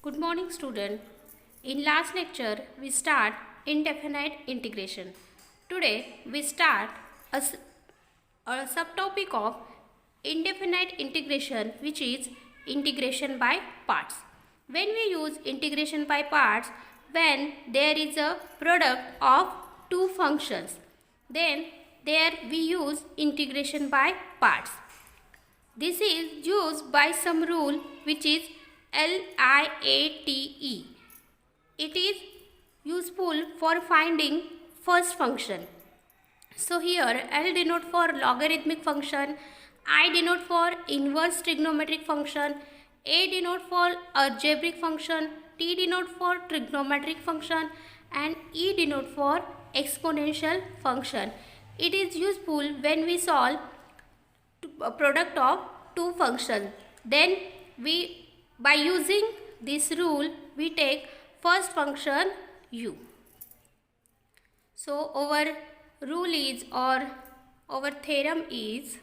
Good morning, student. In last lecture, we start indefinite integration. Today, we start a subtopic of indefinite integration, which is integration by parts. When we use integration by parts, when there is a product of two functions, then there we use integration by parts. This is used by some rule which is LIATE. It is useful for finding first function. So here L denote for logarithmic function, I denote for inverse trigonometric function, A denote for algebraic function, T denote for trigonometric function, and E denote for exponential function. It is useful when we solve a product of two functions. Then by using this rule we take first function u. So our rule is, or our theorem is,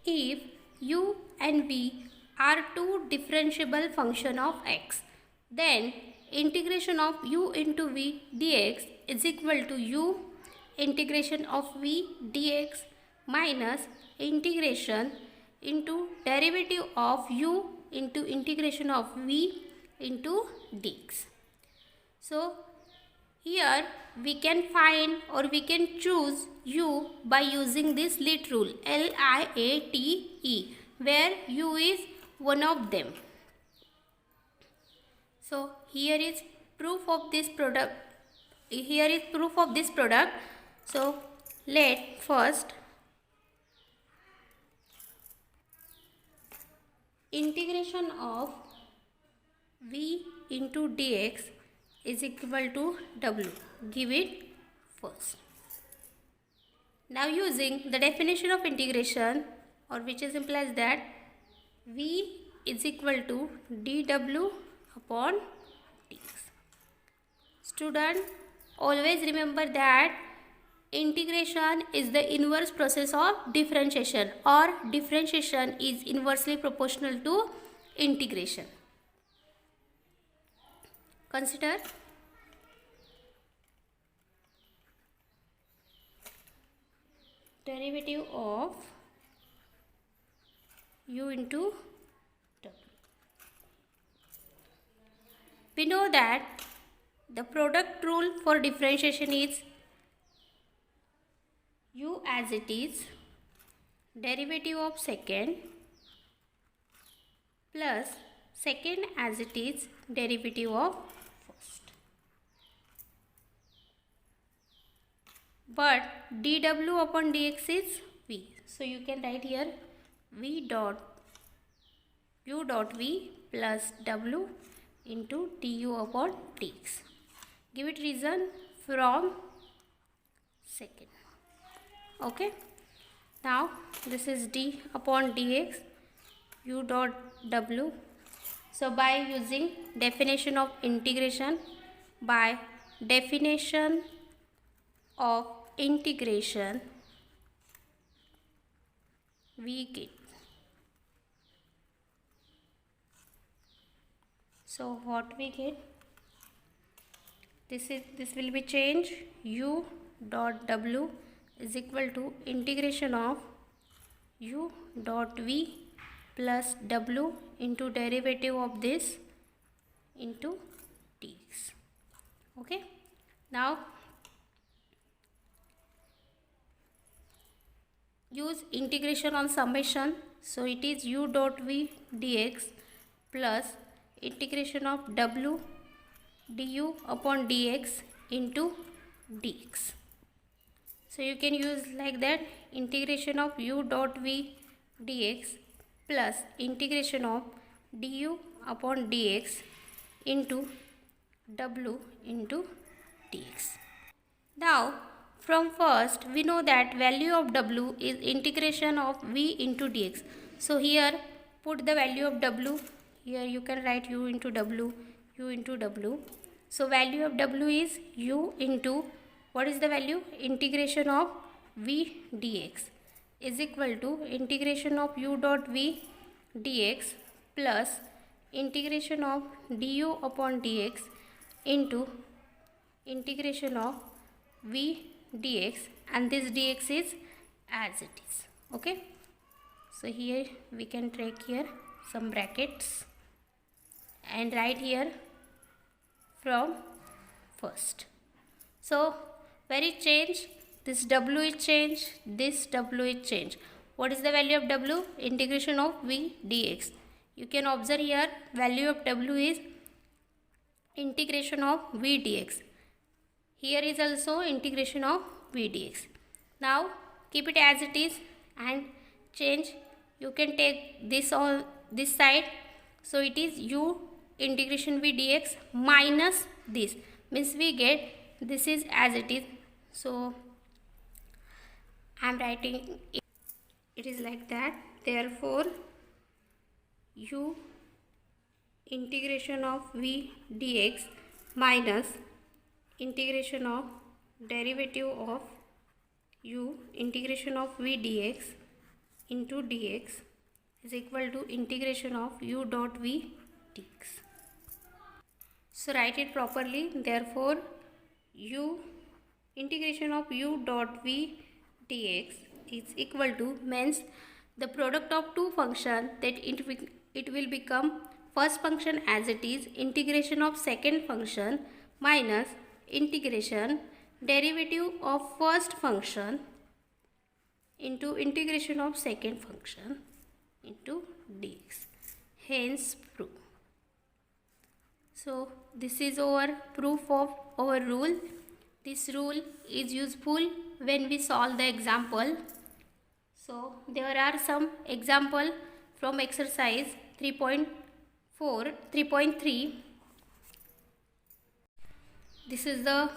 if u and v are two differentiable function of x, then integration of u into v dx is equal to u integration of v dx minus integration into derivative of u into integration of v into dx. So here we can find or we can choose u by using this lit rule LIATE, where u is one of them. So here is proof of this product. So let first integration of v into dx is equal to w. Give it first. Now using the definition of integration, or which is implies that v is equal to dw upon dx. Student, always remember that integration is the inverse process of differentiation, or differentiation is inversely proportional to integration. Consider derivative of u into w. We know that the product rule for differentiation is u as it is derivative of second plus second as it is derivative of first. But dw upon dx is v. So you can write here u dot v plus w into du upon dx. Give it reason from second. Okay. Now this is d upon dx, u dot w. So by using definition of integration, we get. So what we get? This will be changed. U dot w is equal to integration of u dot v plus w into derivative of this into dx. Okay. Now use integration on summation. So it is u dot v dx plus integration of w du upon dx into dx. So you can use like that, integration of u dot v dx plus integration of du upon dx into w into dx. Now from first we know that value of w is integration of v into dx. So here put the value of w. Here you can write u into w. So value of w is u into, what is the value? Integration of v dx is equal to integration of u dot v dx plus integration of du upon dx into integration of v dx, and this dx is as it is. Okay, so here we can take here some brackets and write here from first. So where it change, this w is change, this w is change. What is the value of w? Integration of v dx. You can observe here value of w is integration of v dx. Here is also integration of v dx. Now keep it as it is and change. You can take this on this side. So it is u integration v dx minus this, means we get this is as it is. So I am writing it is like that. Therefore u integration of v dx minus integration of derivative of u integration of v dx into dx is equal to integration of u dot v dx. So write it properly. Therefore u integration of u dot v dx is equal to, means the product of two functions, that it will become first function as it is, integration of second function minus integration derivative of first function into integration of second function into dx. Hence proof. So this is our proof of our rule. This rule is useful when we solve the example. So there are some example from exercise 3.3. This is our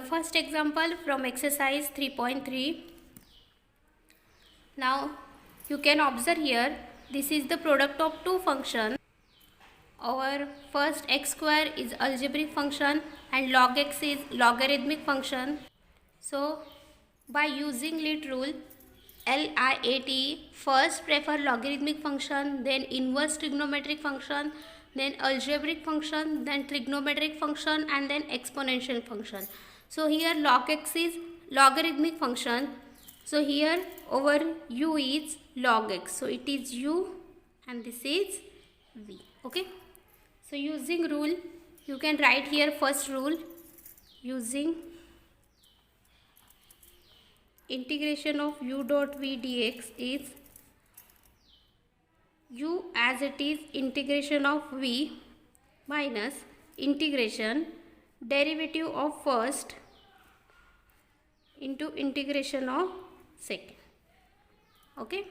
first example from exercise 3.3. Now you can observe here, this is the product of two functions. Our first x square is algebraic function and log x is logarithmic function. So by using LIT rule, LIAT, first prefer logarithmic function, then inverse trigonometric function, then algebraic function, then trigonometric function, and then exponential function. So here log x is logarithmic function. So here over u is log x. So it is u and this is v. Okay. So using rule, you can write here first rule, using integration of u dot v dx is u as it is integration of v minus integration derivative of first into integration of second. Okay.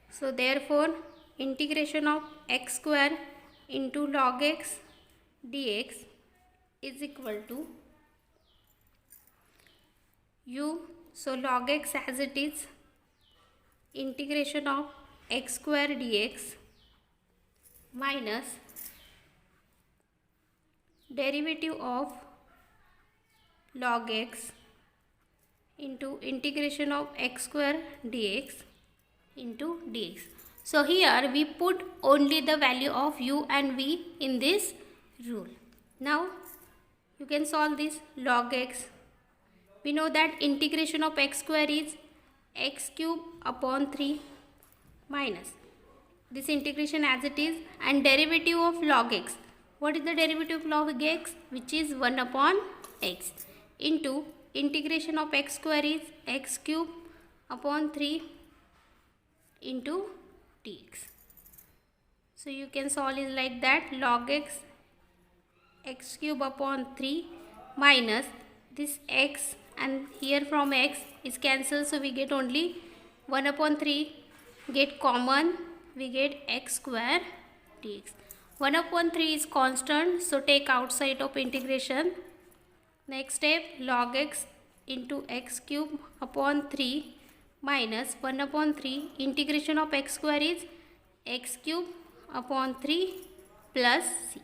So therefore integration of x square into log x dx is equal to u, so log x as it is integration of x square dx minus derivative of log x into integration of x square dx into dx. So here we put only the value of u and v in this rule. Now you can solve this log x. We know that integration of x square is x cube upon 3 minus this integration as it is, and derivative of log x. What is the derivative of log x? Which is 1 upon x into integration of x square is x cube upon 3 into dx. So you can solve it like that, log x x cube upon 3 minus this x, and here from x is cancelled, so we get only 1 upon 3, get common, we get x square dx. 1 upon 3 is constant, so take outside of integration. Next step, log x into x cube upon 3 minus 1 upon 3, integration of x square is x cube upon 3 plus c.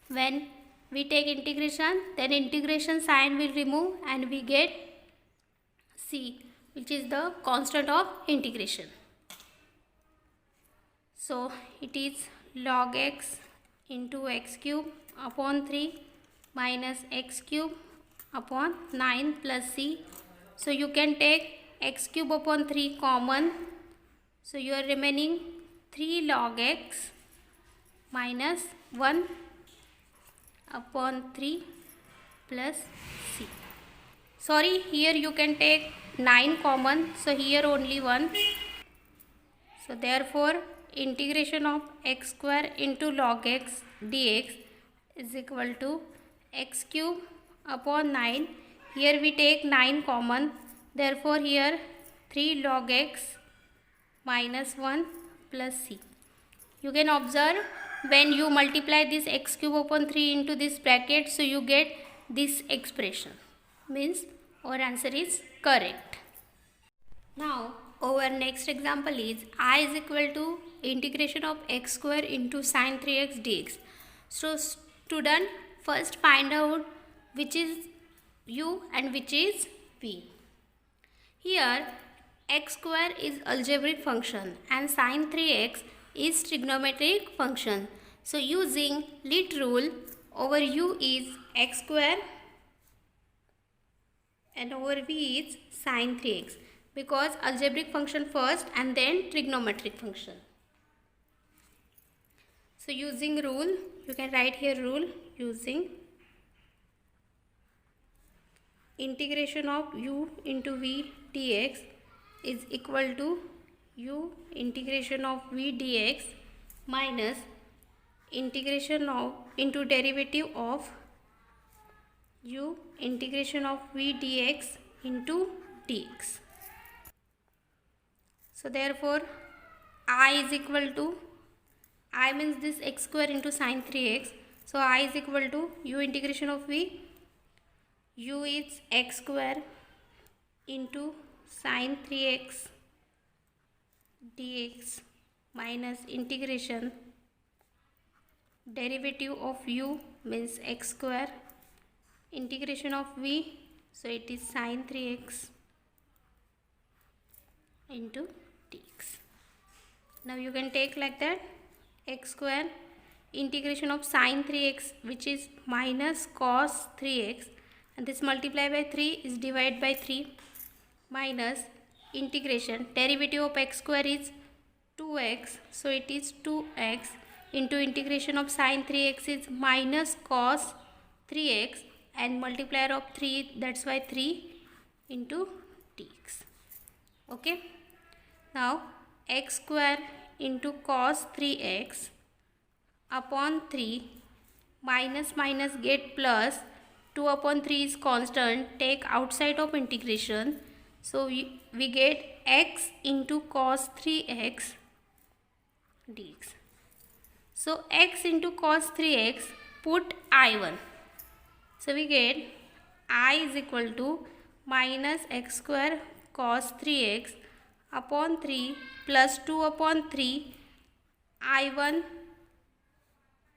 When we take integration, then integration sign will remove and we get c, which is the constant of integration. So it is log x into x cube upon 3 minus x cube upon 9 plus c. So you can take x cube upon 3 common. So you are remaining 3 log x minus 1 upon 3 plus c. Sorry, here you can take 9 common. So here only 1. So therefore integration of x square into log x dx is equal to x cube upon 9. Here we take 9 common. Therefore here 3 log x minus 1 plus c. You can observe when you multiply this x cube upon 3 into this bracket, so you get this expression. Means our answer is correct. Now our next example is I is equal to integration of x square into sin 3x dx. So student, first find out which is u and which is v. Here x square is algebraic function and sin 3x is trigonometric function. So using lit rule, over u is x square and over v is sin 3x, because algebraic function first and then trigonometric function. So using rule, you can write here rule using integration of u into v dx is equal to u integration of v dx minus integration of into derivative of u integration of v dx into dx. So therefore I is equal to, I means this x square into sin 3x. So I is equal to u integration of v, u is x square into sin 3x dx minus integration derivative of u means x square integration of v, so it is sin 3x into dx. Now you can take like that, x square integration of sin 3x, which is minus cos 3x, and this multiply by 3 is divided by 3, minus integration derivative of x square is 2x, so it is 2x into integration of sin 3x is minus cos 3x and multiplier of 3, that's why 3 into dx. Okay. Now x square into cos 3x upon 3 minus minus get plus, 2 upon 3 is constant, take outside of integration, so we get x into cos 3x dx. So x into cos 3x, put I1, so we get I is equal to minus x square cos 3x upon 3 plus 2 upon 3 I1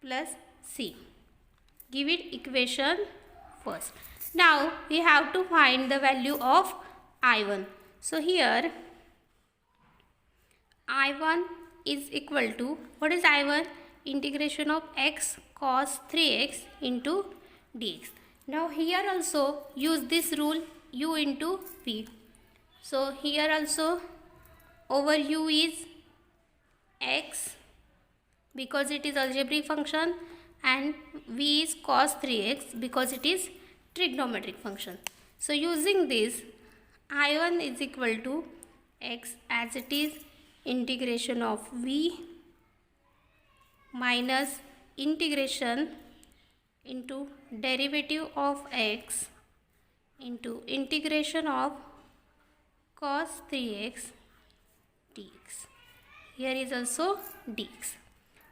plus c. Give it equation first. Now we have to find the value of I1. So here I1 is equal to, what is I1? Integration of x cos 3x into dx. Now here also use this rule, u into v. So here also over u is x because it is algebraic function, and v is cos 3x because it is trigonometric function. So using this, I1 is equal to x as it is integration of v minus integration into derivative of x into integration of cos 3x dx. Here is also dx.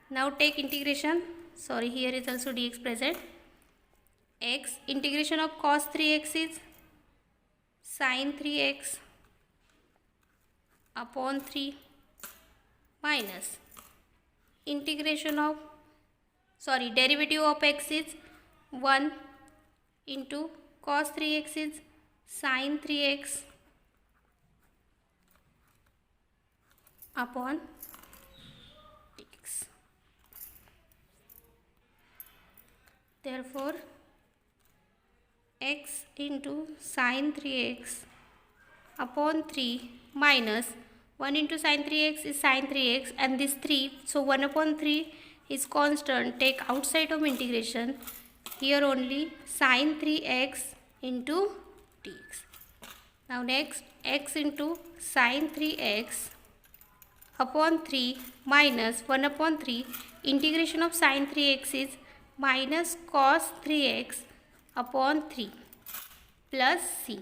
Now take integration, sorry, here is also dx present. X integration of cos 3x is sin 3x upon 3 minus integration of, sorry, derivative of x is 1 into cos 3x is sin 3x upon dx. Therefore x into sin 3x upon 3 minus 1 into sin 3x is sin 3x and this 3, so 1 upon 3 is constant, take outside of integration, here only sin 3x into dx. Now next, x into sin 3x upon 3 minus 1 upon 3, integration of sin 3x is minus cos 3x upon 3 plus c.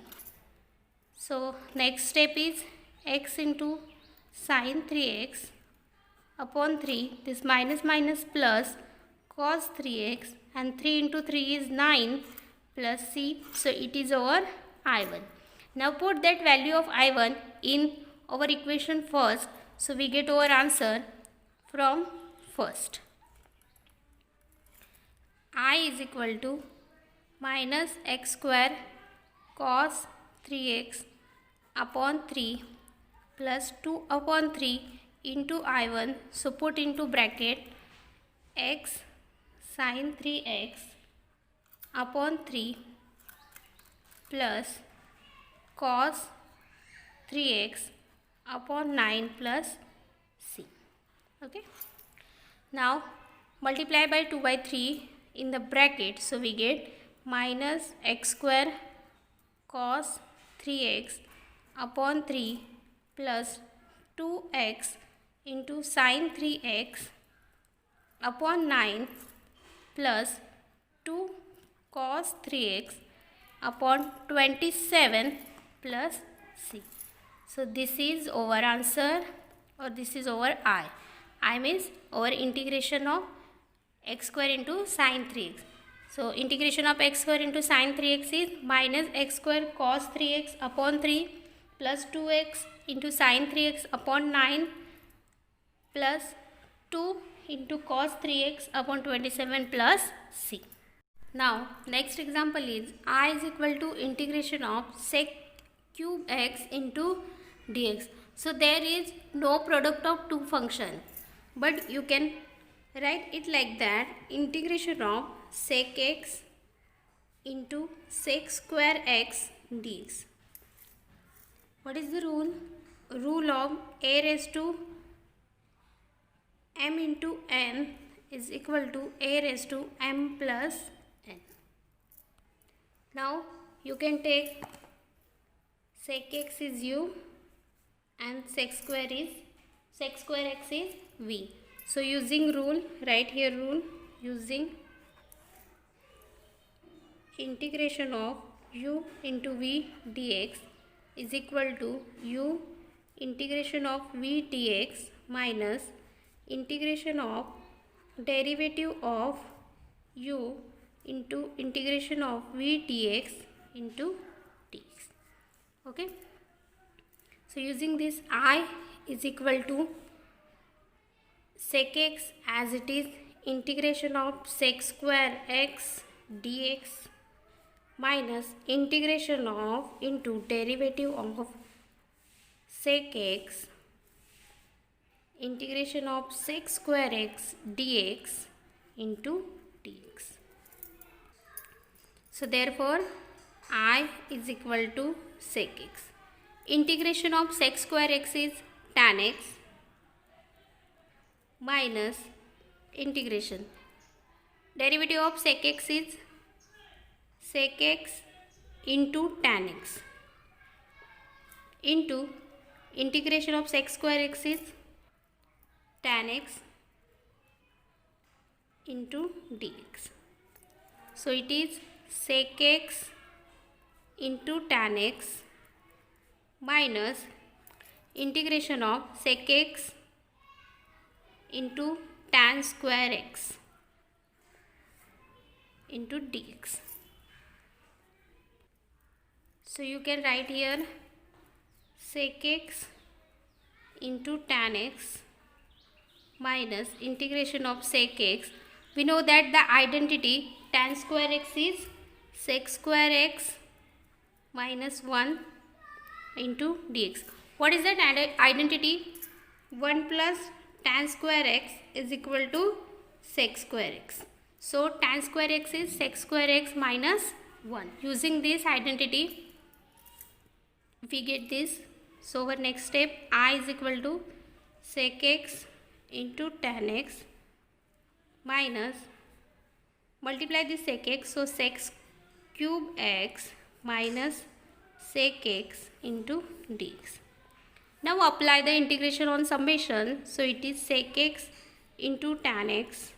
So next step is x into sin 3x upon 3, this minus minus plus cos 3x, and 3 into 3 is 9 plus c, so it is our I1. Now put that value of I1 in our equation first, so we get our answer from first. I is equal to minus x square cos 3x upon 3 plus 2 upon 3 into I1, so put into bracket x sin 3x upon 3 plus cos 3x upon 9 plus c. Okay. Now multiply by 2 by 3 in the bracket, so we get minus x square cos 3x upon 3 plus 2x into sin 3x upon 9 plus 2 cos 3x upon 27 plus c. So this is our answer, or this is our I. I means our integration of x square into sin 3x. So integration of x square into sin 3x is minus x square cos 3x upon 3 plus 2x into sin 3x upon 9 plus 2 into cos 3x upon 27 plus c. Now next example is I is equal to integration of sec cube x into dx. So there is no product of two functions, but you can write it like that, integration of sec x into sec square x dx. What is the rule? Rule of a raised to m into n is equal to a raised to m plus n. Now you can take sec x is u and sec square x is v. So using rule, write here rule, using integration of u into v dx is equal to u integration of v dx minus integration of derivative of u into integration of v dx into dx. Okay. So using this, I is equal to sec x as it is integration of sec square x dx minus integration of into derivative of sec x integration of sec square x dx into dx. So therefore I is equal to sec x. Integration of sec square x is tan x minus integration. Derivative of sec x is sec x into tan x into integration of sec square x is tan x into dx. So it is sec x into tan x minus integration of sec x into tan square x into dx. So you can write here sec x into tan x minus integration of sec x. We know that the identity tan square x is sec square x minus 1 into dx. What is that identity? 1 plus tan square x is equal to sec square x. So tan square x is sec square x minus 1. Using this identity we get this. So our next step, I is equal to sec x into tan x minus, multiply this sec x, so sec cube x minus sec x into dx. Now apply the integration on summation, so it is sec x into tan x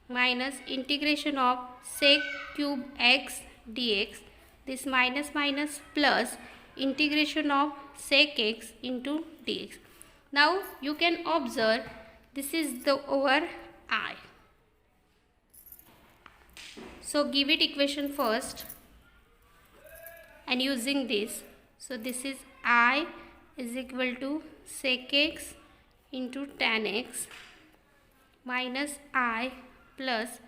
minus integration of sec cube x dx, this minus minus plus integration of sec x into dx. Now you can observe this is the over I. So give it equation first and using this, so this is I is equal to sec x into tan x minus I plus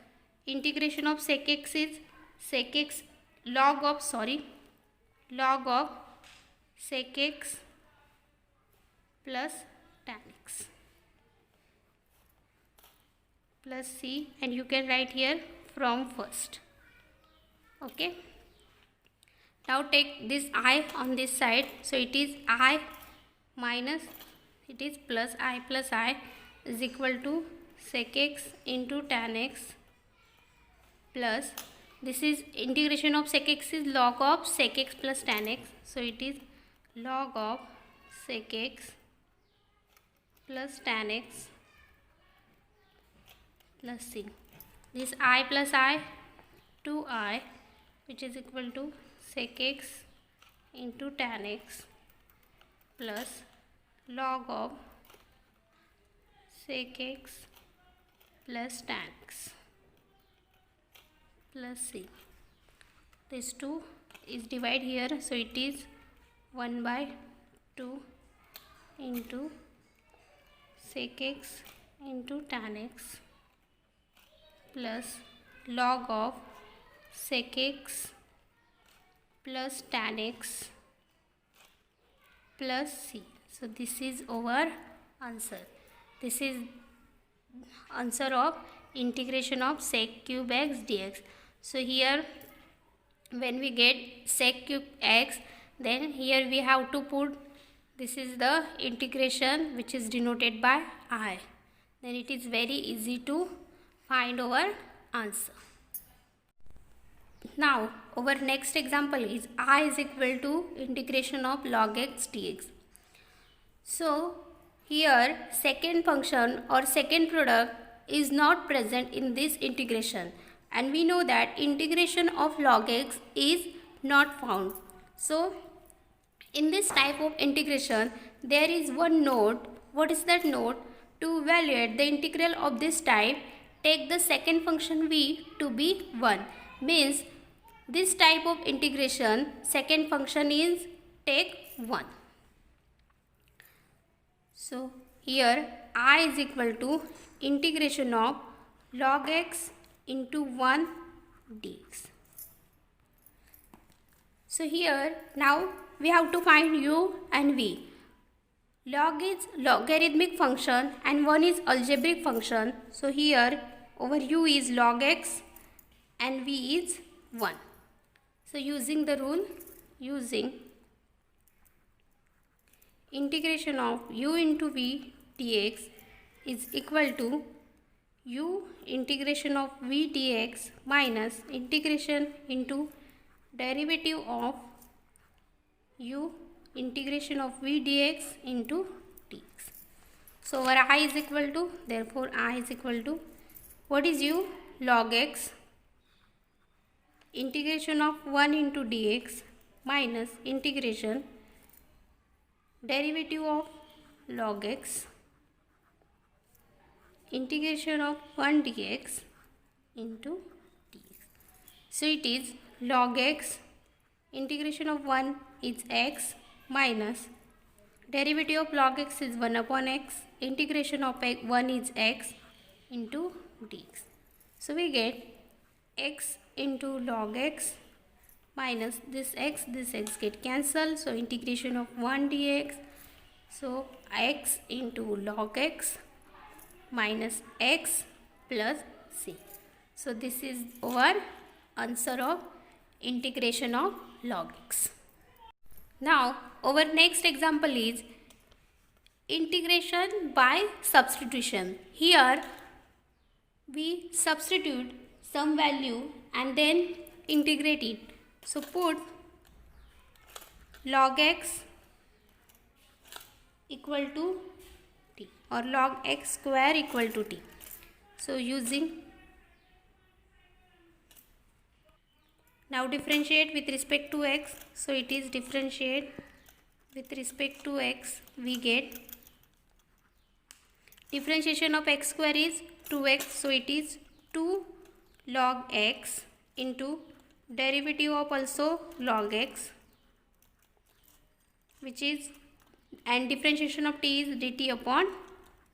integration of sec x is sec x log of sec x plus tan x plus c, and you can write here from first. Okay, now take this I on this side, so it is I minus, it is plus I is equal to sec x into tan x plus, this is integration of sec x is log of sec x plus tan x, so it is log of sec x plus tan x plus c. This I plus I 2I, which is equal to sec x into tan x plus log of sec x plus tan x plus c. This 2 is divided here, so it is 1 by 2 into sec x into tan x plus log of sec x plus tan x plus c. So this is our answer. This is answer of integration of sec cube x dx. So here when we get sec cube x, then here we have to put, this is the integration which is denoted by I. Then it is very easy to find our answer. Now our next example is I is equal to integration of log x dx. So here second function or second product is not present in this integration, and we know that integration of log x is not found. So in this type of integration there is one note. What is that note? To evaluate the integral of this type, take the second function v to be 1. Means this type of integration second function is take 1. So here I is equal to integration of log x into 1 dx. So here now we have to find u and v. Log is logarithmic function and 1 is algebraic function. So here over u is log x and v is 1. So using the rule, using integration of u into v dx is equal to u integration of v dx minus integration into derivative of u integration of v dx into dx. So our I is equal to, therefore I is equal to, what is u? Log x integration of 1 into dx minus integration derivative of log x integration of 1 dx into dx. So it is log x integration of 1 is x minus derivative of log x is 1 upon x, integration of 1 is x into dx. So we get x into log x minus this x get cancelled, so integration of 1 dx, so x into log x minus x plus c. So this is our answer of integration of log x. Now our next example is integration by substitution. Here we substitute some value and then integrate it. So put log x equal to t or log x square equal to t. So using, now differentiate with respect to x. So it is differentiate with respect to x. We get differentiation of x square is 2x. So it is 2 log x into derivative of also log x, which is, and differentiation of t is dt upon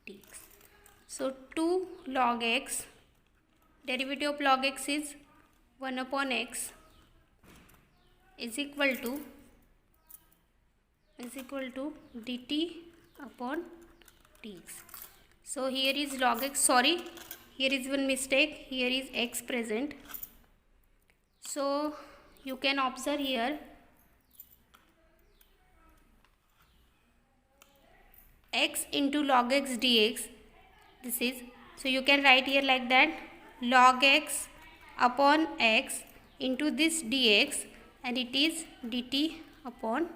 dx. So 2 log x, derivative of log x is 1 upon x, is equal to dt upon dx. So here is log x, sorry, here is one mistake, here is x present. So you can observe here x into log x dx, this is, so you can write here like that, log x upon x into this dx, and it is dt upon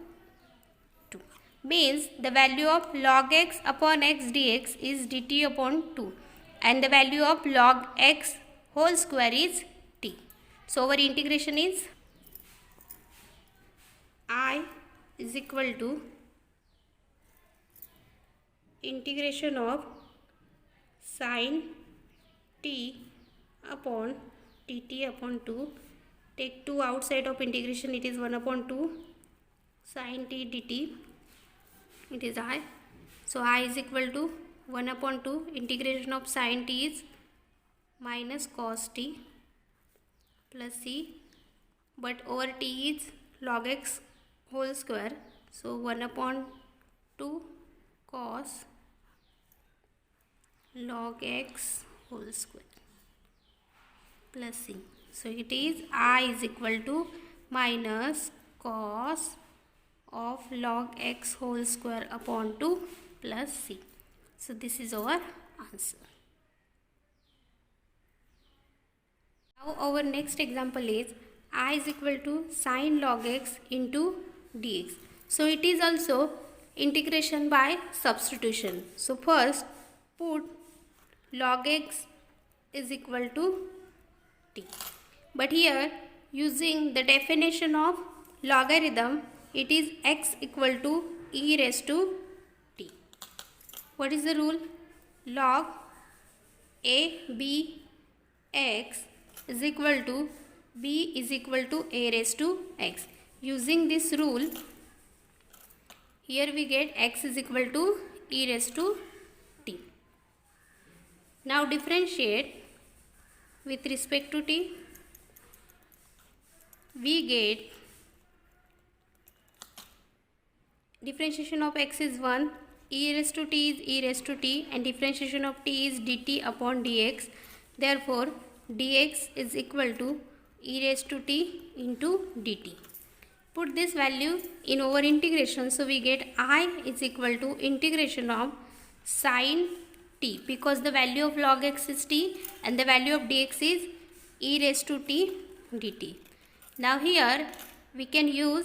2. Means the value of log x upon x dx is dt upon 2 and the value of log x whole square is t. So our integration is I is equal to integration of sin t upon dt upon 2. Take 2 outside of integration, it is 1 upon 2 sin t dt, it is I. So I is equal to 1 upon 2 integration of sin t is minus cos t plus c, but over t is log x whole square. So 1 upon 2 cos log x whole square plus c. So it is I is equal to minus cos of log x whole square upon 2 plus c. So this is our answer. Now our next example is I is equal to sin log x into dx. So it is also integration by substitution. So first put log x is equal to t. But here using the definition of logarithm, it is x equal to e raised to t. What is the rule? Log a b x is equal to b is equal to a raised to x. Using this rule, here we get x is equal to e raised to t. Now differentiate with respect to t. We get differentiation of x is 1, e raised to t is e raised to t, and differentiation of t is dt upon dx. Therefore dx is equal to e raised to t into dt. Put this value in our integration, so we get I is equal to integration of sin t, because the value of log x is t and the value of dx is e raised to t dt. Now here we can use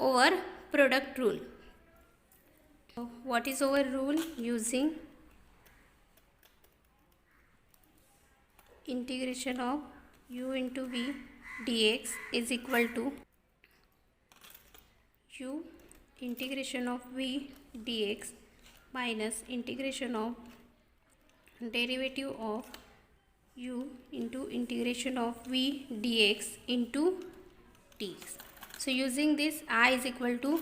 our product rule. So what is our rule? Using integration of u into v dx is equal to u integration of v dx minus integration of derivative of u into integration of v dx into dx. So using this I is equal to,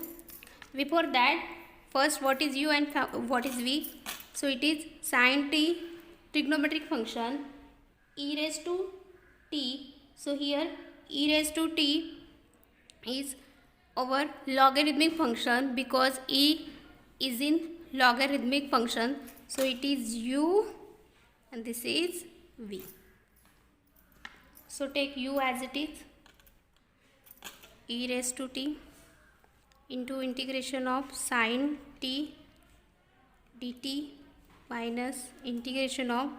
before that first what is u and what is v? So it is sin t trigonometric function e raised to t. So here e raised to t is our logarithmic function because e is in logarithmic function. So it is u and this is v. So take u as it is, e raised to t into integration of sin t dt minus integration of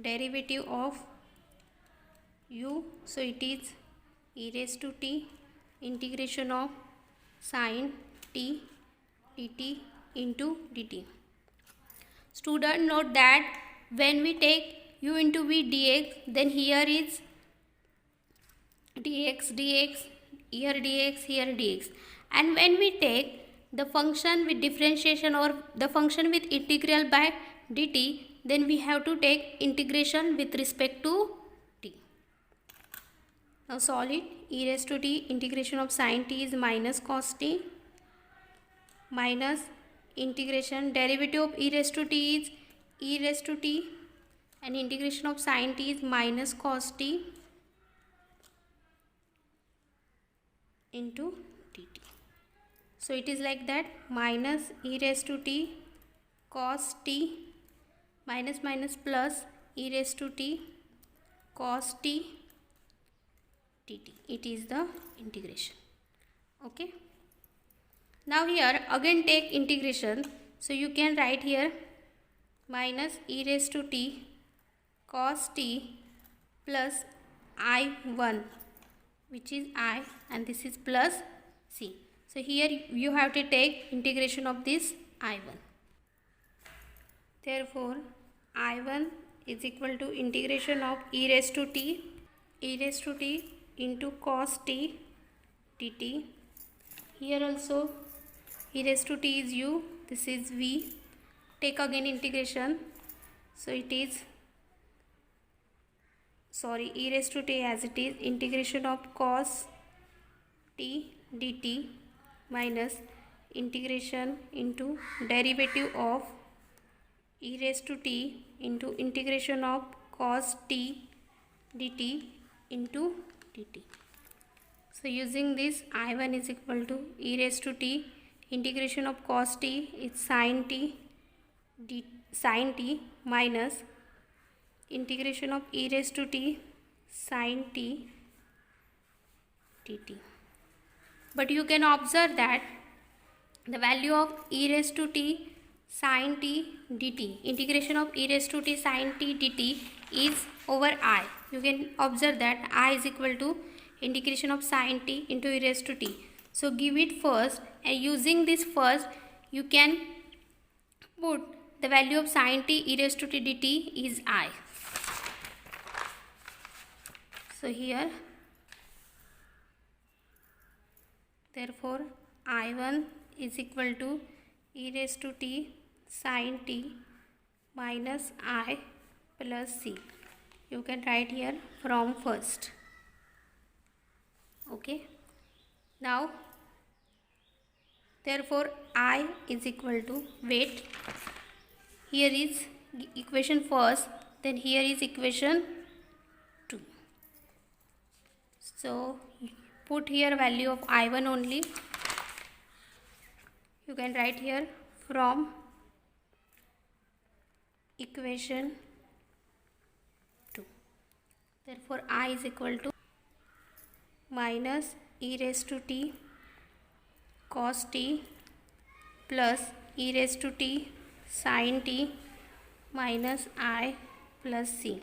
derivative of u. So it is e raised to t integration of sin t dt into dt. Student, note that when we take u into v dx, then here is dx, here dx, here dx. And when we take the function with differentiation or the function with integral by dt, then we have to take integration with respect to t. Now solve it. E raised to t integration of sin t is minus cos t minus integration derivative of e raised to t is e raised to t and integration of sin t is minus cos t into dt. So it is like that, minus e raised to t cos t minus minus plus e raised to t cos t dt. It is the integration. Okay. Now here again take integration. So you can write here minus e raised to t cos t plus I1, which is I, and this is plus c. So here you have to take integration of this I1. Therefore I1 is equal to integration of e raised to t into cos t dt. Here also e raised to t is u, this is v. Take again integration. So it is e raised to t as it is integration of cos t dt minus integration into derivative of e raised to t into integration of cos t dt into dt. So using this, I1 is equal to e raised to t integration of cos t is sin t minus integration of e raised to t sin t dt. But you can observe that the value of e raised to t sin t dt, integration of e raised to t sin t dt is over I. You can observe that I is equal to integration of sin t into e raised to t. So give it first, and using this first you can put the value of sin t e raised to t dt is I. So here therefore I1 is equal to e raised to t sin t minus I plus c. You can write here from first. Okay. Now therefore I is equal to, wait, here is equation first, then here is equation 2. So put here value of I1 only. You can write here from equation 2. Therefore I is equal to minus e raised to t cos t plus e raised to t sin t minus I plus c.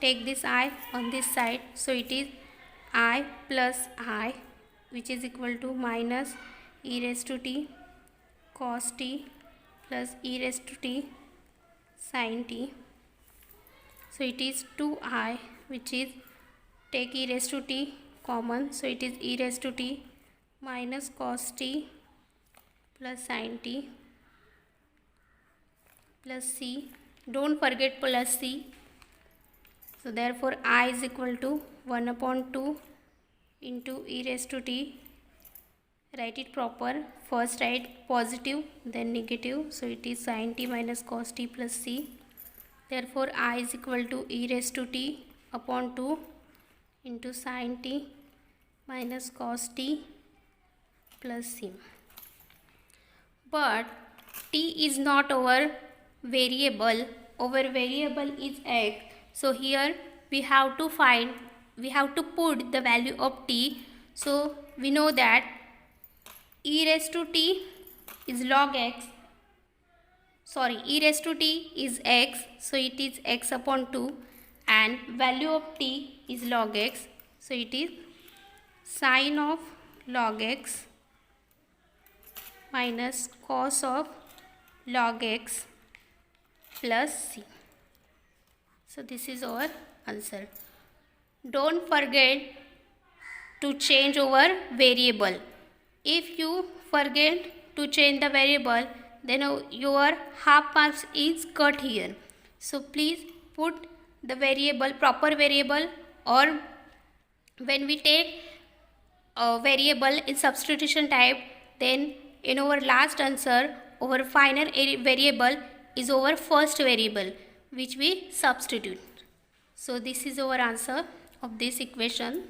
Take this I on this side, so it is I plus I, which is equal to minus e raised to t cos t plus e raised to t sin t. So it is 2I, which is, take e raised to t common, so it is e raised to t minus cos t plus sin t plus c. Don't forget plus c. So therefore I is equal to 1 upon 2 into e raised to t. Write it proper. First write positive, then negative. So it is sin t minus cos t plus c. Therefore I is equal to e raised to t upon 2 into sin t minus cos t plus c. But t is not our variable. Our variable is x. So here we have to find we have to put the value of t. So we know that e raised to t is log x. Sorry, e raised to t is x. So it is x upon 2, and value of t is log x. So it is sine of log x minus cos of log x plus c. So this is our answer. Don't forget to change our variable. If you forget to change the variable, then your half marks is cut here. So please put the variable, proper variable, or when we take a variable in substitution type, then in our last answer our final variable is our first variable which we substitute. So this is our answer of this equation.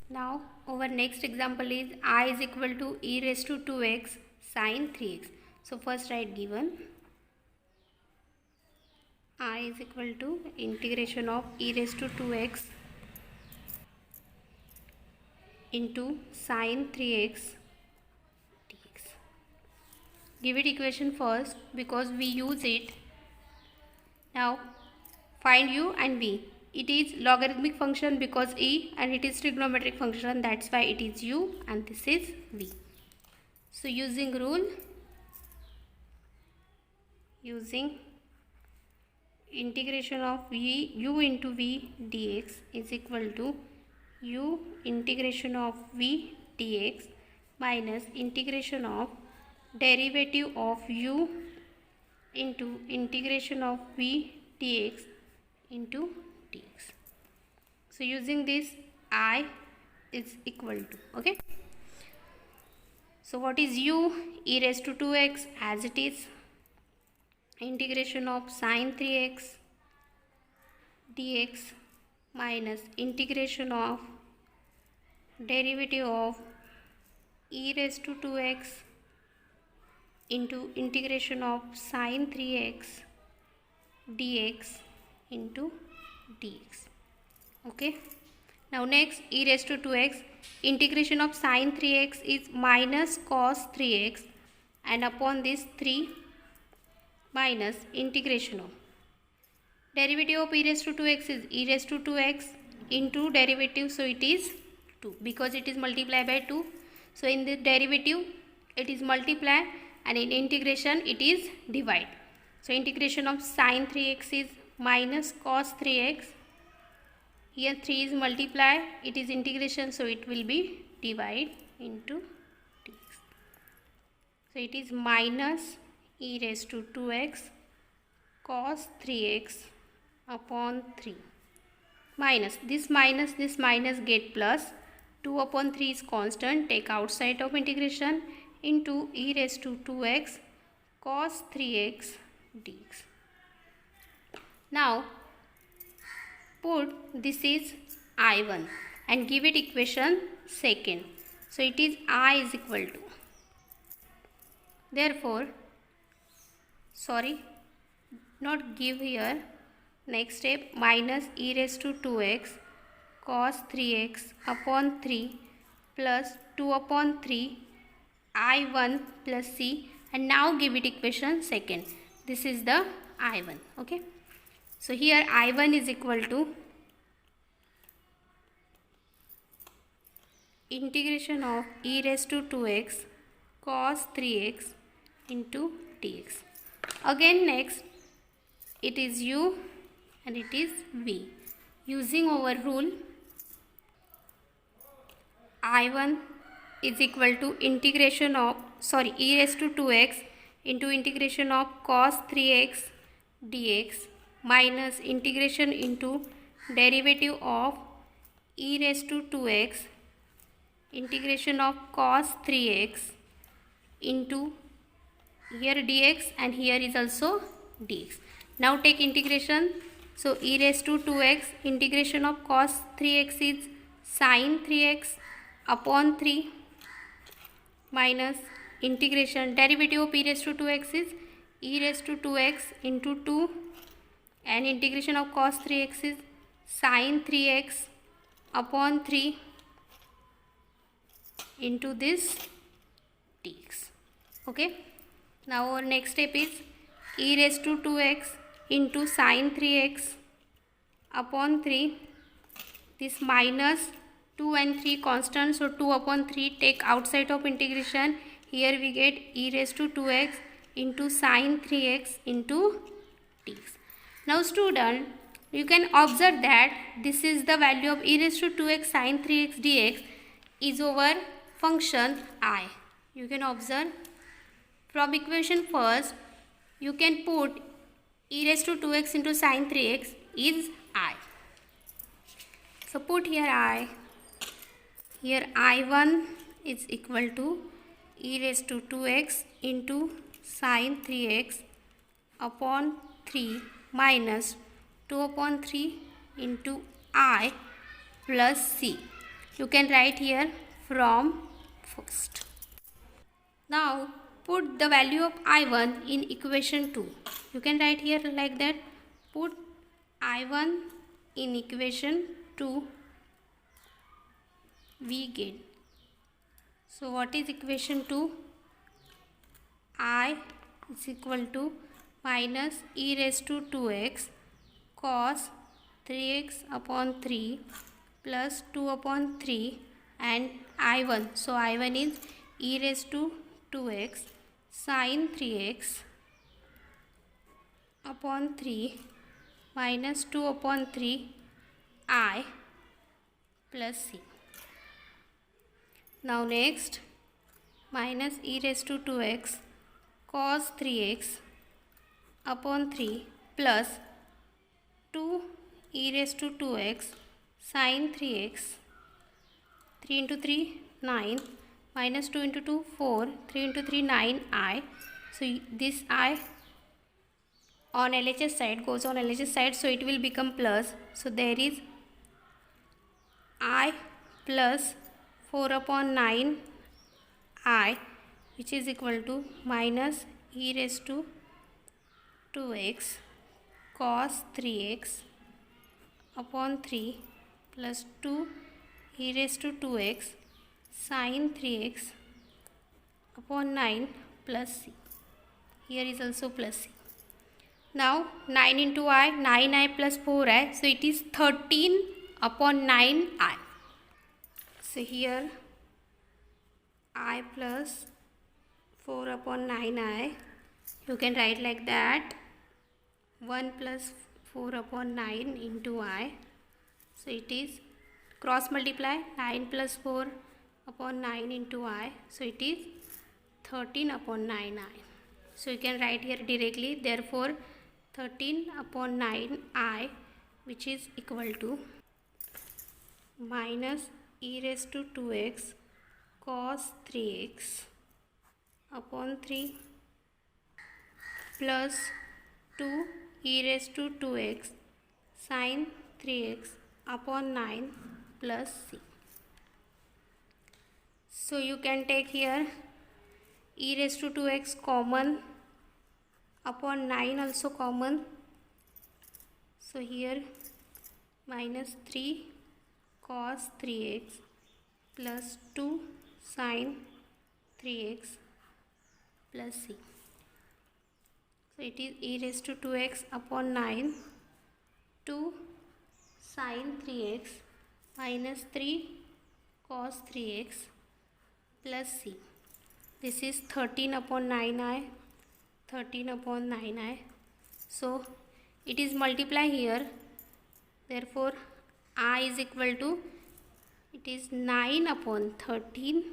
Now our next example is I is equal to e raised to 2x sine 3x. So first write given. I is equal to integration of e raised to 2x into sine 3x dx. Give it equation first because we use it. Now find u and v. It is logarithmic function because e, and it is trigonometric function, that's why it is u and this is v. So using rule, using integration of u into v dx is equal to u integration of v dx minus integration of derivative of u into integration of v dx into dx. So using this, I is equal to, okay. So what is u? E raised to 2x as it is, integration of sine 3x dx minus integration of derivative of e raised to 2x into integration of sine 3x dx into dx. Okay. Now next, e raised to 2x, integration of sine 3x is minus cos 3x, and upon this 3 minus integration of derivative of e raised to 2x is e raised to 2x into derivative, so it is 2 because it is multiplied by 2. So in the derivative it is multiply, and in integration it is divide. So integration of sine 3x is minus cos 3x. Here 3 is multiply, it is integration, so it will be divide into dx. So it is minus e raised to 2x cos 3x upon 3 minus this minus get plus 2 upon 3 is constant, take outside of integration, into e raised to 2x cos 3x dx. Now put this is I1 and give it equation second. So it is I is equal to, therefore, sorry, not give here, next step, minus e raised to 2x cos 3x upon 3 plus 2 upon 3 I1 plus c, and now give it equation second. This is the I1, okay. So here I1 is equal to integration of e raised to 2x cos 3x into dx. Again next, it is u and it is v. Using our rule, I1 is equal to integration of, sorry, e raised to 2x into integration of cos 3x dx minus integration into derivative of e raised to 2x integration of cos 3x into here dx, and here is also dx. Now take integration. So e raised to 2x integration of cos 3x is sin 3x upon 3 minus integration derivative of e raised to 2x is e raised to 2x into 2, and integration of cos 3x is sin 3x upon 3 into this dx. Okay. Now our next step is e raised to 2x into sine 3x upon 3. This minus 2 and 3 constant, so 2 upon 3 take outside of integration. Here we get e raised to 2x into sine 3x into dx. Now student, you can observe that this is the value of e raised to 2x sine 3x dx is over function I. You can observe from equation first, you can put e raised to 2x into sine 3x is I. So put here I. Here I1 is equal to e raised to 2x into sine 3x upon 3 minus 2 upon 3 into I plus c. You can write here from first. Now put the value of I1 in equation 2. You can write here like that. Put I1 in equation 2. We get. So what is equation 2? I is equal to minus e raised to 2x cos 3x upon 3 plus 2 upon 3 and I1. So I1 is e raised to 2x sine 3x upon 3 minus 2 upon 3 I plus c. Now next, minus e raised to 2x cos 3x upon 3 plus 2 e raised to 2x sine 3x, 3 into 3 9, minus 2 into 2 4, 3 into 3 9 I. So this I on LHS side goes on LHS side, so it will become plus. So there is I plus 4 upon 9 I, which is equal to minus e raised to 2x cos 3x upon 3 plus 2 e raised to 2x sine 3x upon 9 plus c. Here is also plus c. Now 9 into I, 9i plus 4i, so it is 13 upon 9i. So here I plus 4 upon 9i, you can write like that, 1 plus 4 upon 9 into I. So it is cross multiply, 9 plus 4 upon 9 into I. So it is 13 upon 9i. So you can write here directly, therefore 13 upon 9i, which is equal to minus e raised to 2x cos 3x upon 3 plus 2 e raised to 2x sine 3x upon 9 plus c. So you can take here e raised to 2x common, upon 9 also common. So here minus 3 cos 3x plus 2 sine 3x plus c. So it is e raised to 2x upon 9, 2 sine 3x minus 3 cos 3x plus c. This is 13 upon 9i, 13 upon 9i. So it is multiply here, therefore I is equal to, it is 9 upon 13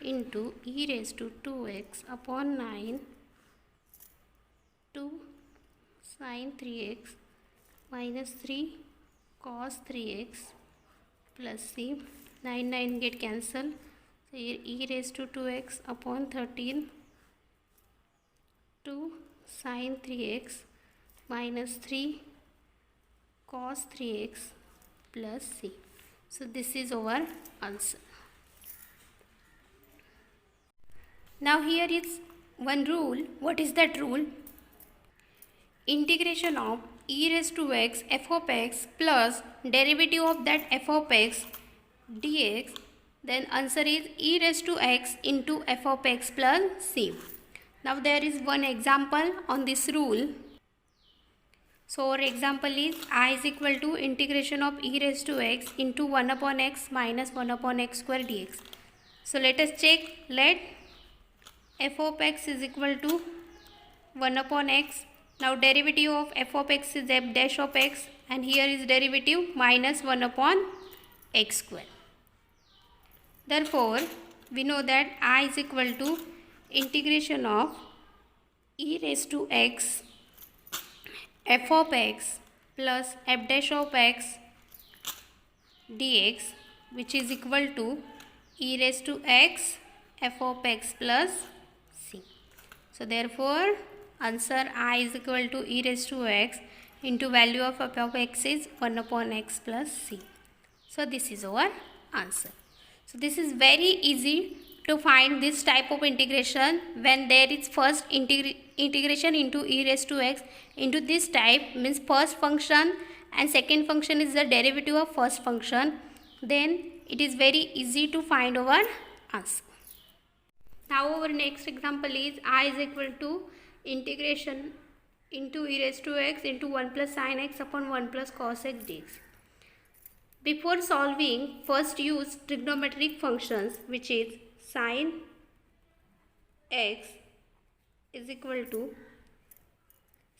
into e raised to 2x upon 9, 2 sine 3x minus 3 cos 3x plus c. 9 9 get cancelled. So here e raised to 2x upon 13, 2 sine 3x minus 3 cos 3x plus c. So this is our answer. Now here is one rule. What is that rule? Integration of e raised to x f of x plus derivative of that f of x dx, then answer is e raised to x into f of x plus c. Now there is one example on this rule. So our example is I is equal to integration of e raised to x into 1 upon x minus 1 upon x square dx. So let us check. Let f of x is equal to 1 upon x. Now derivative of f of x is f dash of x, and here is derivative minus 1 upon x square. Therefore we know that I is equal to integration of e raised to x f of x plus f dash of x dx, which is equal to e raised to x f of x plus c. So therefore answer I is equal to e raised to x into value of f of x is 1 upon x plus c. So this is our answer. So this is very easy to find this type of integration when there is first integration into e raised to x into this type, means first function and second function is the derivative of first function, then it is very easy to find our answer. Now our next example is I is equal to integration into e raised to x into 1 plus sin x upon 1 plus cos x dx. Before solving, first use trigonometric functions, which is sin x is equal to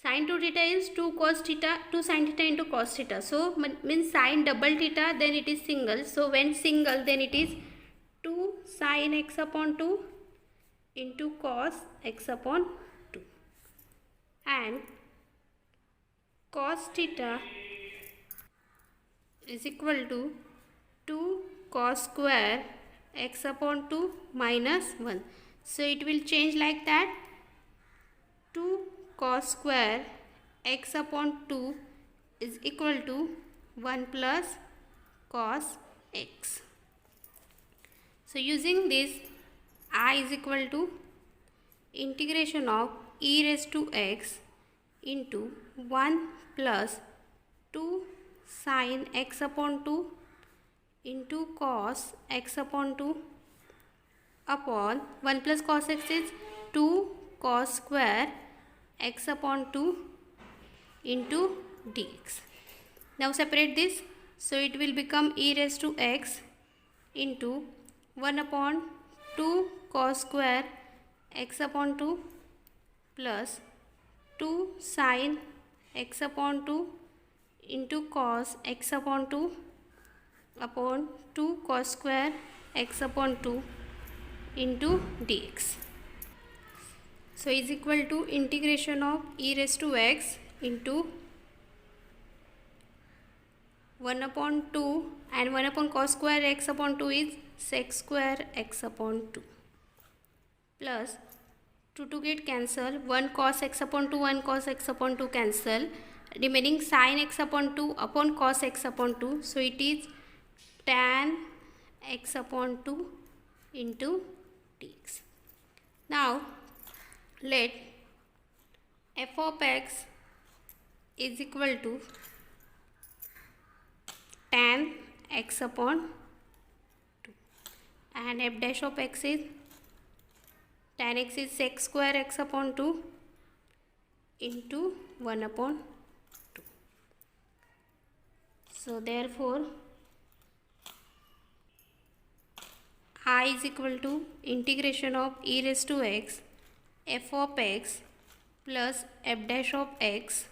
sin 2 theta is 2 cos theta, 2 sin theta into cos theta. So means sin double theta, then it is single. So when single, then it is 2 sin x upon 2 into cos x upon 2, and cos theta is equal to 2 cos square x upon 2 minus 1. So it will change like that. 2 cos square x upon 2 is equal to 1 plus cos x. So using this, I is equal to integration of e raised to x into 1 plus 2 sin x upon 2 into cos x upon 2 upon 1 plus cos x is 2 cos square x upon 2 into dx. Now separate this. So it will become e raised to x into 1 upon 2 cos square x upon 2 plus 2 sin x upon 2 into cos x upon 2 upon 2 cos square x upon 2 into dx. So is equal to integration of e raised to x into 1 upon 2, and 1 upon cos square x upon 2 is sec square x upon 2 plus 2 get cancel, 1 cos x upon 2, 1 cos x upon 2 cancel, remaining sin x upon 2 upon cos x upon 2. So it is tan x upon 2 into dx. Now let f of x is equal to tan x upon 2, and f dash of x is tan x is sec square x upon 2 into 1 upon 2. So therefore I is equal to integration of e raised to x f of x plus f dash of x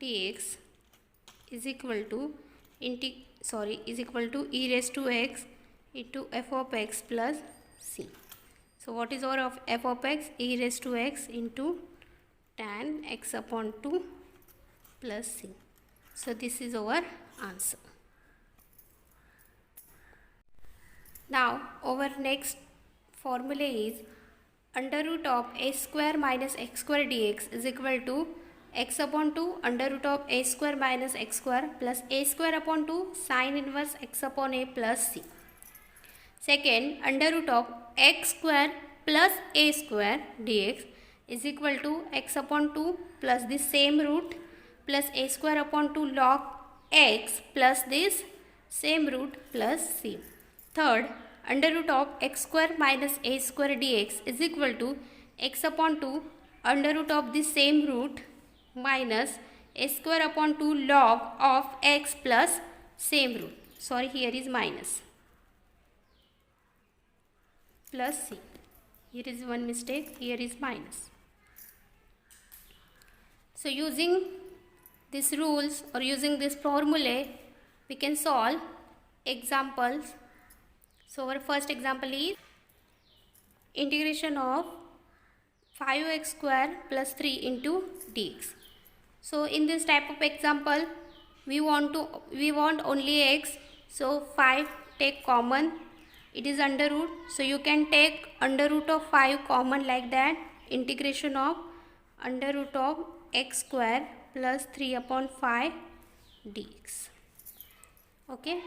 dx is equal to is equal to e raised to x into f of x plus c. So what is our of f of x? E raised to x into tan x upon 2 plus c. So this is our answer. Now our next formula is under root of a square minus x square dx is equal to x upon 2 under root of a square minus x square plus a square upon 2 sin inverse x upon a plus c. Second, under root of x square plus a square dx is equal to x upon 2 plus the same root plus a square upon 2 log x plus this same root plus c. Third, under root of x square minus a square dx is equal to x upon 2 under root of the same root minus a square upon 2 log of x plus same root. Sorry, here is minus plus c. Here is one mistake, here is minus. So using these rules or using this formulae, we can solve examples. So our first example is integration of 5x square plus 3 into dx. So in this type of example, we want only x. So 5 take common. It is under root. So you can take under root of 5 common like that. Integration of under root of x square plus 3 upon 5 dx. Okay.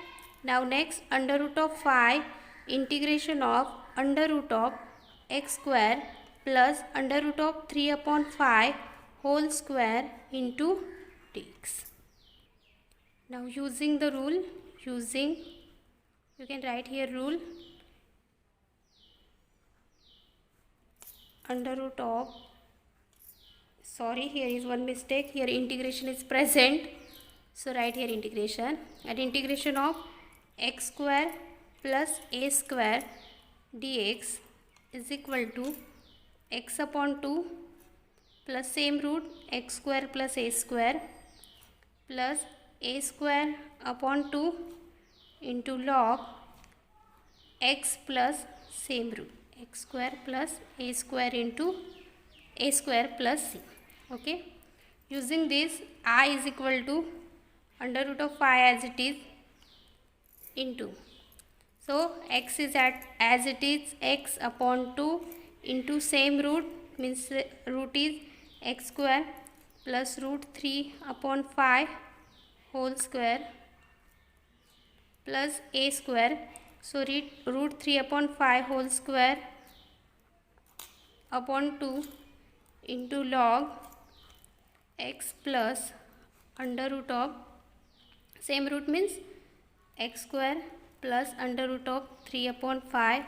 Now next, under root of 5 integration of under root of x square plus under root of 3 upon 5 whole square into dx. Now using the rule, you can write here rule under root of, sorry, here is one mistake, here integration is present. So write here integration, and integration of x square plus a square dx is equal to x upon 2 plus same root x square plus a square upon 2 into log x plus same root x square plus a square into a square plus c. Okay. Using this, I is equal to under root of 5 as it is into. So x is as it is x upon 2 into same root, means root is x square plus root 3 upon 5 whole square plus a square. So root 3 upon 5 whole square upon 2 into log x plus under root of same root, means x square plus under root of 3 upon 5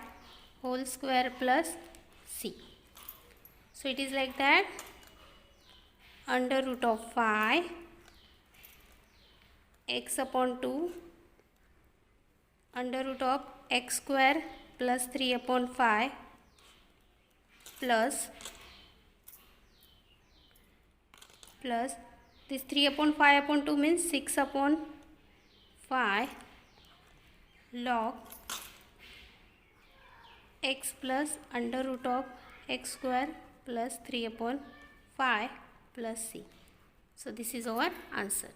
whole square plus c. So it is like that, under root of 5 x upon 2 under root of x square plus 3 upon 5 plus this 3 upon 5 upon 2 means 6 upon 5 log x plus under root of x square plus 3 upon 5 plus c. So this is our answer.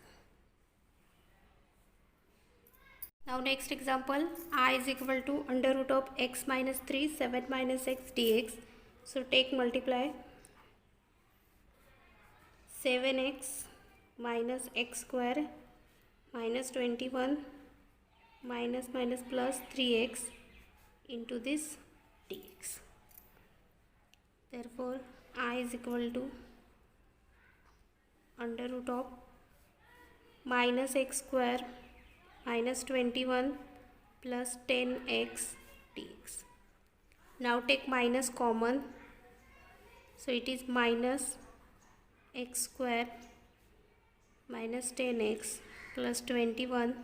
Now next example, I is equal to under root of x minus 3 7 minus x dx. So take multiply 7x minus x square minus 21 minus plus 3x into this dx. Therefore I is equal to under root of minus x square minus 21 plus 10x dx. Now take minus common. So it is minus x square minus 10x plus 21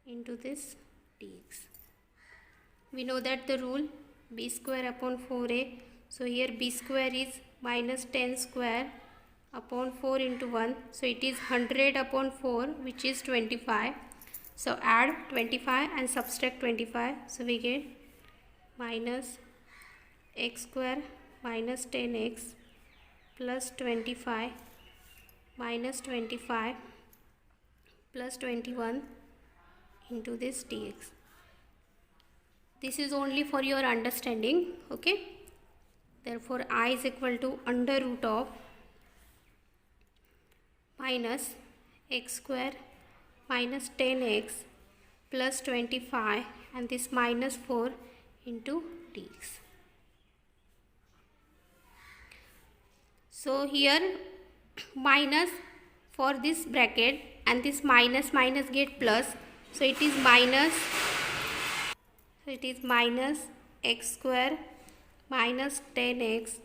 into this dx. We know that the rule b square upon 4a. So here b square is minus 10 square upon 4 into 1. So it is 100 upon 4, which is 25. So add 25 and subtract 25. So we get minus x square minus 10x plus 25 minus 25 plus 21 into this dx. This is only for your understanding. Okay. Therefore I is equal to under root of minus x square minus 10x plus 25 and this minus 4 into dx. So here minus for this bracket and this minus get plus, so it is minus x square minus 10x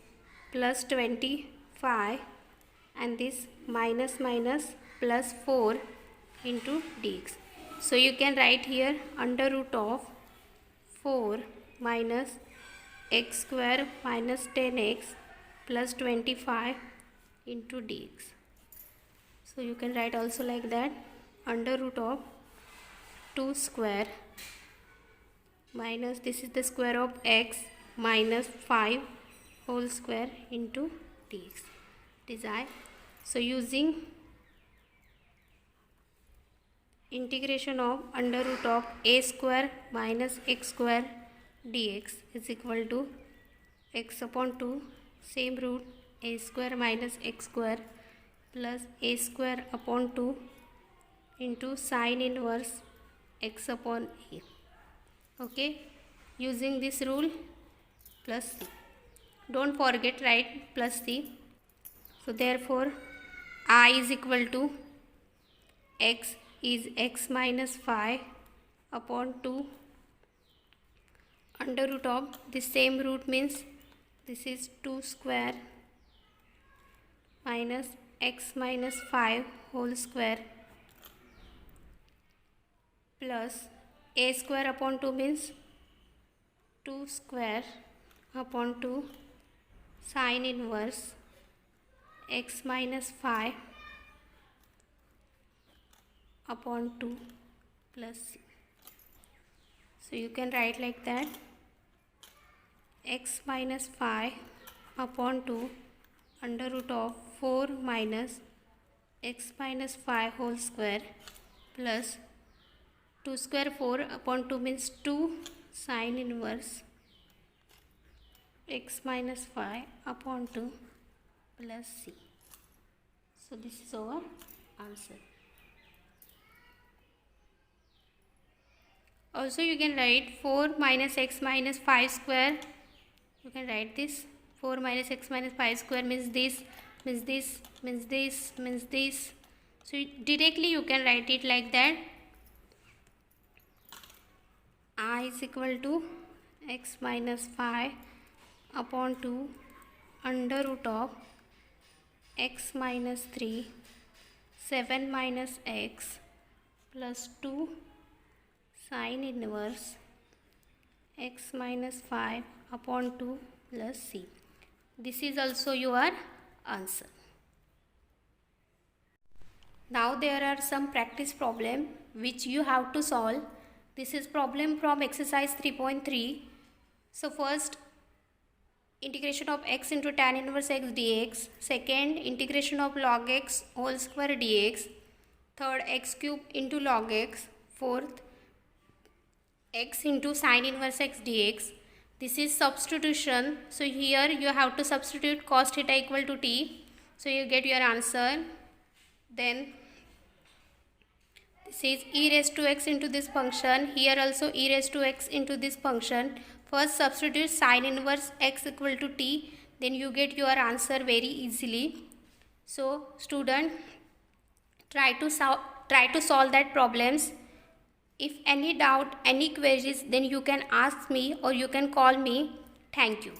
plus 25, and this minus plus 4 into dx. So you can write here under root of 4 minus x square minus 10x plus 25 into dx. So you can write also like that, under root of 2 square minus, this is the square of x minus 5 whole square into dx. It is I. So using integration of under root of a square minus x square dx is equal to x upon 2 same root a square minus x square plus a square upon 2 into sine inverse x upon a. Okay, using this rule plus c. Don't forget write plus c. So therefore I is equal to x is x minus 5 upon 2 under root of this same root, means this is 2 square minus x minus 5 whole square plus a square upon 2 means 2 square upon 2 sine inverse x minus 5 upon 2 plus c. So you can write like that, x minus 5 upon 2 under root of 4 minus x minus 5 whole square plus 2 square 4 upon 2 means 2 sine inverse x minus 5 upon 2 plus c. So this is our answer. Also you can write 4 minus x minus 5 square. You can write this 4 minus x minus 5 square means this, means this, means this, means this. So directly you can write it like that. I is equal to x minus 5 upon 2 under root of x minus 3 7 minus x plus 2 sine inverse x minus 5 upon 2 plus c. This is also your answer. Now there are some practice problem which you have to solve. This is problem from exercise 3.3. So first, integration of x into tan inverse x dx. Second, integration of log x whole square dx. Third, x cube into log x. Fourth, x into sine inverse x dx. This is substitution. So here you have to substitute cos theta equal to t. So you get your answer. Then this is e raised to x into this function. Here also e raised to x into this function. First substitute sine inverse x equal to t. Then you get your answer very easily. So student, try to solve that problems. If any doubt, any queries, then you can ask me or you can call me. Thank you.